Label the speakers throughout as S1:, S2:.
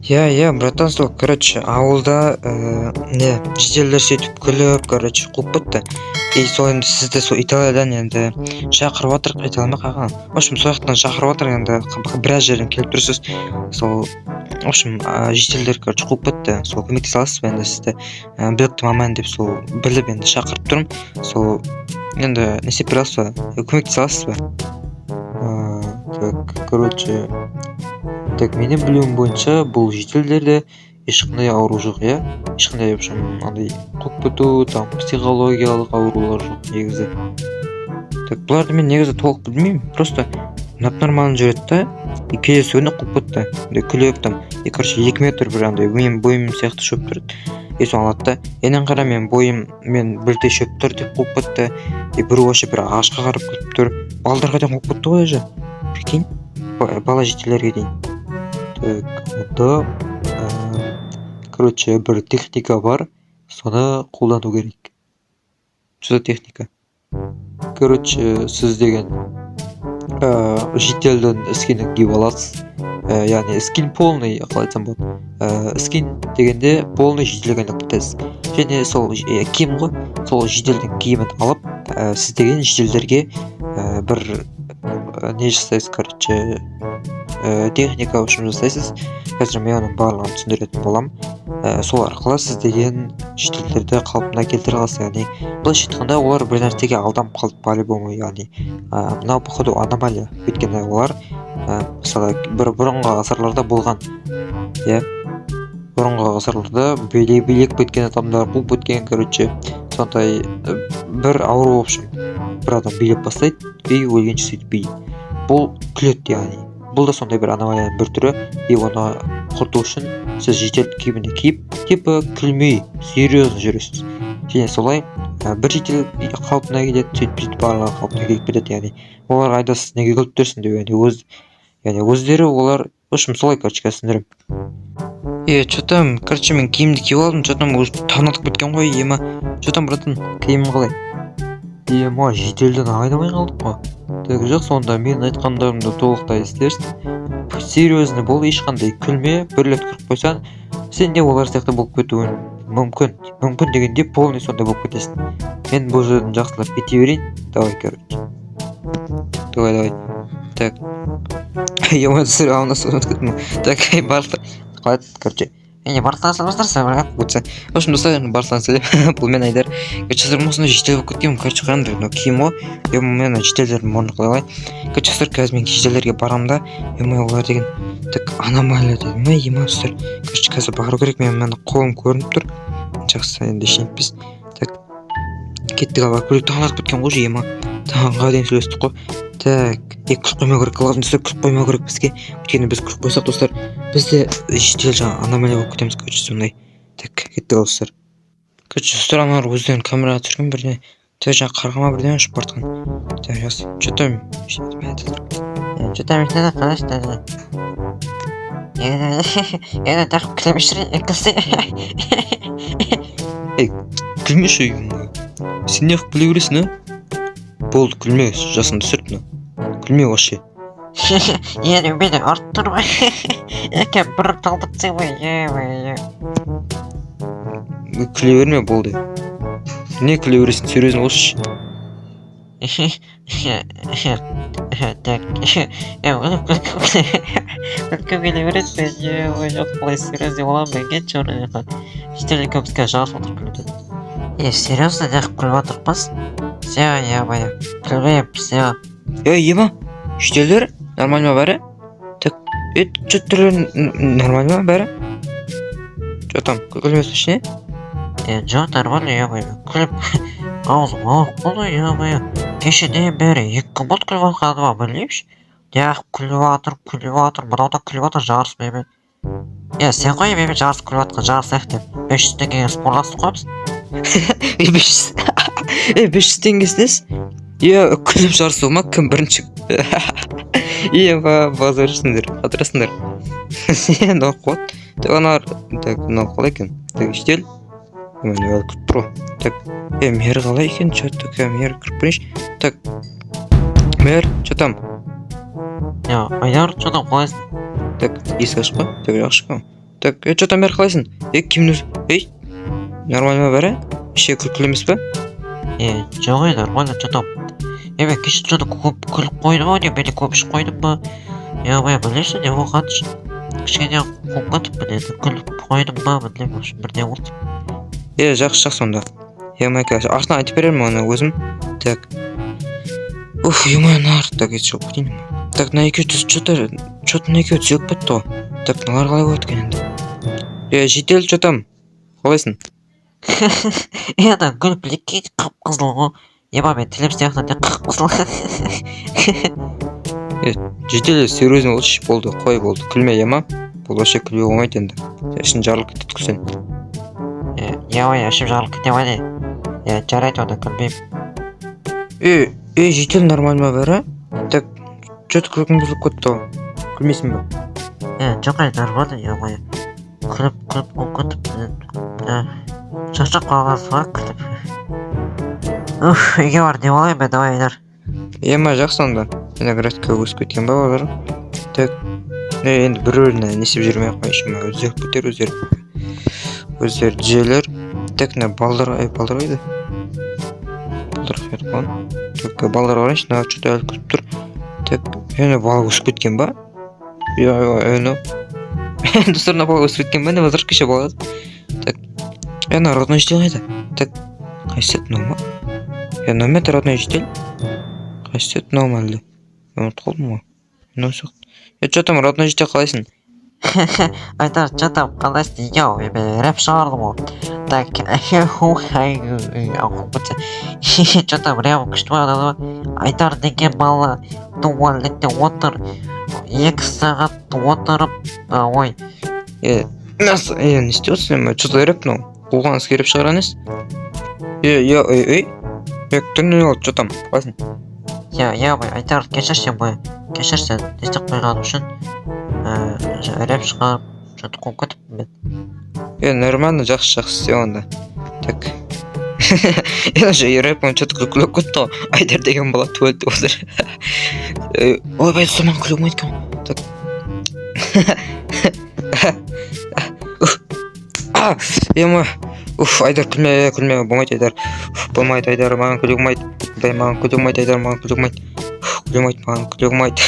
S1: Я, братан, сол, короче, ауылда не жителдер сөйтіп күліп, короче, қуып бітті. И сол енді сізді сол Италиядан енді шақырып жатыр, айта алмай қалған. В общем, сол жақтан шақырып жатыр енді біраз жерден келіп тұрсыз. Сол, в общем, жителдер, короче, қуып бітті. Сол көмектесе аласыз ба енді сізді білікті маман деп сол біліп енді шақырып тұрмын. Сол енді не істеп бере аласыз ба? Көмектесе аласыз ба? Так, короче, так, менің білуім бойынша бұл жителдерде ешқандай ауру жоқ, иә? Ешқандай, в общем, андай қуып біту, там психологиялық аурулар жоқ негізі. Так, бұларды мен негізі толық білмеймін, просто нормально жүреді да, и келесі күні қуып бітті. Күліп там, и короче 2 метр бір андай менің бойым сияқты шөп тұрды. И соны алады да, енен қара мен білте шөп тұр деп қуып бітті. И бір вообще бір ағашқа қарап күліп тұр. Балдарға да қуып бітті ғой же. Прикинь, бала жителерге дейін. Так, да, короче, бір техника бар, соны қолдану керек. Что за техника? Короче, сіз деген жителдің скинін киіп аласыз. Яғни скин полный, қалай айтсам болады. Скин дегенде полный жителгенді бітесіз. Және сол киім ғой, сол жителдің киімін алып, сіз деген жителдерге бір не жасайсыз, короче, техника үшін жасайсыз. Қазір мен оның барлығын түсіндіретін болам. Сол арқылы сіз деген жителдерді қалпына келтіре аласыз. Яғни былайша айтқанда олар бір нәрсеге алданып қалды по-любому, яғни мынау походу аномалия. Өйткені олар мысалы бір бұрынғы ғасырларда болған, иә, бұрынғы ғасырларда билеп кеткен адамдар, қуып кеткен, короче, сондай бір ауру, в общем, бір адам билеп бастайды, и өлгенше сөйтіп билейді. Бұл күледі, яғни бұл да сондай бір аномалияның бір түрі. И оны құрту үшін сіз жителдің киімін киіп, типа күлмей, серьезно жүресіз. Және солай бір жител қалпына келеді, сөйтіп барлығы қалпына келіп кетеді. Яғни олар айдасыз неге күліп тұрсың деп, яғни өздері олар, в общем, солай, короче, түсіндірем. Что там, короче, мен киімді киіп алдым, что там уже танытып кеткен ғой, ема. Что там, братан, киімім қалай? Ема, жителден айнамай қалдық қой. Так, жоқ, сонда мен айтқандарымды толықтай істерсің. Серьезно бол, ешқандай күлме, бір рет кіріп қойсаң, сен де олар сияқты болып кетуің мүмкін. Мүмкін дегенде полный сонда болып кетесің. Мен бұл жерден жақсылап кете берейін. Давай, короче. Давай. Так. Ема, түсір, ауына соғын кеттім. Так, барлық. Қалады, короче. Барлықтан сәлем бұтса. В общем, достар, барлықтан сәлем. Бұл мен Айдар. Короче, осындай жител болып кеткенмін. Короче, қандай киім ғой. Мен жителдердің мұрны қылай. Короче, қазір мен жителдерге барамын да, олар деген так аномалия деді. Ема, достар. Короче, қазір бару керек. Мен қолым көрініп тұр. Жақсы, енді ішініппіз. Так, кеттік алға. Көлік тағанатып кеткен ғой, ема. Тағанға дейін сөйлестік қой. Так, күліп қоймау керек, қалғын достар, күліп қоймау керек бізге. Өйткені біз күліп қойсақ, достар, бізде жител жаңа аномалия болып кетеміз, короче, сондай. Так, кеттік достар. Короче, достар, аналар өздерін камераға түсірген бірден, так, жаңа қарғама бірден ұшып бартқан. Так, жақсы, что-то мектеді қалашты. Ені тақып кілемешірін әкілсе. Күлмеші үйім. Сен неғып күле көресің, болды, күлме, жасын түсіріп, күлме вообще. Ені мені арттырмай. Еке бір талдық цевай. Күле берме, болды. Не күле бересің, серьезно болшы. Так, күлкі келе бересің, жоқ, қалай серьезно болам ба, кетші орын. Жителі көпіске жағыс отыр күлді. Серьезно дәқіп күліп отырпас? Все, бая, күлбейіп, все. Ема, жителдер, нормально бәрі? Так, что-то нормально бәрі? Что там, күлмес ішіне? Жоқ, нормально, бая, күліп, аузым ауық болды, бая. Кешеде бәрі, 2 болды күліп атқанды ба, білеймші? Дәқіп күліп атыр, бұнау да күліп атыр, жарыс бейбі. Сен қой, бейбі жарыс күліп атқан, жарыс әқті. 500 теңгеге спорласын қоймыз? 500 теңгесінес? Күліп жарысы болма, кім бірінші? Базарысыңдар, қатырасыңдар. Нұр қуат. Нұр қалай екен? Штел? Мен күліп тұру. Мер қалай екен? Мер күліп бірінші. Мер, что там? Айдар, что там қалайсың? Есік ашқа? Жақшы қам. Так, что там бәрі қалайсың? Кімнің ей? Нормально ма бәрі? Ше күлкілі емес пе?
S2: Жоқ ей, нормально, что там? Мен кеше что-то көп күліп қойдым ау, мен көп іш қойдым ба? Мен білесің, не болған үшін? Кішкене қуып кетіппін енді, күліп қойдым ба, білмеймін, бірдеңе болды.
S1: Жақсы сонда. Майка, артынан айтып беремін оны өзім. Так. Нарықта кетші жоқ деймін. Так, мына екеуі что-то мына екеуі түзеліп кетті ғой. Так, мыналар қалай болады екен енді? Жедел, что там? Қалайсың?
S2: Ана күліп лекке қып-қызыл ғой. Мен тілім сияқты қып-қызыл.
S1: Жедел серьезно болшы, болды, қой болды. Күлме, ема? Бұл вообще күлме болмайды енді. Ішін жарылып кетеді күлсен.
S2: Ішім жарылып кете ма не? Жарайды онда күлмеймін.
S1: Жедел нормально ма бәрі? Так, что-то күлкің бұзылып кетті ғой. Күлмейсің ба?
S2: Жоқ нормально, күліп қойып кетіп. Шашақ қалғансыз ба күліп. Үйге бар, не болайын бе, давай айдар.
S1: Жақсы онда. Виноградқа өсіп кеткен ба балар? Так, енді бір-біріне несіп жүрмей қойшым ба, өздері көтер, өздері түзелер. Так, балдар қайды? Балдар қайды қойын. Так, балдар қарайшы, что-то әлі күліп тұр. Так, бала өсіп кеткен ба? Достарына бала өсіп кеткен ба, не базар кеше балады? Так, родной жедел қайды? Так, қайсет мынау ма? Номет родной жедел? Қайсет мынау ма әлде? Ұмытып қалдым ғой. Мынау сияқты. Что там, родной жедел қалайсың?
S2: Айдар, что там, қалайсың? Мен рэп шығардым ғой. Так, что там, рэп күшті бағдады ма? Айдар деген бала туалетте отыр. 2 сағат отырып, ой.
S1: Не істейсің, что-то рэп мынау? Оған іске рэп шығарған ес? Күтін не болды, что там, қалайсың?
S2: Айдар, кешірсен, не істеп қойғаным үшін рэп шығарып, что-то қуып кетіппін мен.
S1: Нормально, жақсы істе онда. Так. Рэп он что-то күліп кетті ғой. Айдар деген бала туалетте отыр. Ойбай, соман күліп қоймайды екен. Так. Айдар күлме, болмайды Айдар. Болмайды Айдар, маған күліп қоймайды. Маған күліп қоймайды Айдар, маған күліп қоймайды. Маған күліп қоймайды.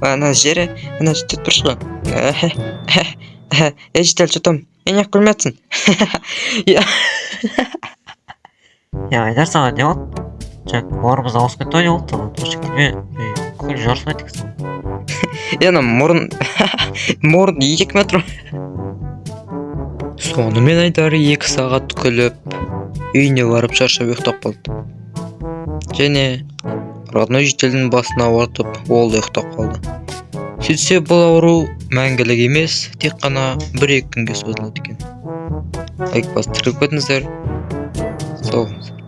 S1: Ана жері тұршы ғой. Жедел, что там? Неғып күлмәтсің?
S2: Айдар, саған не болды? Бауырымыз ауысып кетті не болды? Вообще күлме, күл жарыспайды екенсің.
S1: Мұрын 2 метр. Сонымен Айдар 2 сағат күліп, үйіне барып шаршап ұйықтап қалды. Және родной жителдің басына ортып, ол ұйықтап қалды. Сөйтсе бұл ауру мәңгілік емес, тек қана 1-2 күнге созылады екен. Айықпас тіркеп кетіңіздер. Сау болыңыздар.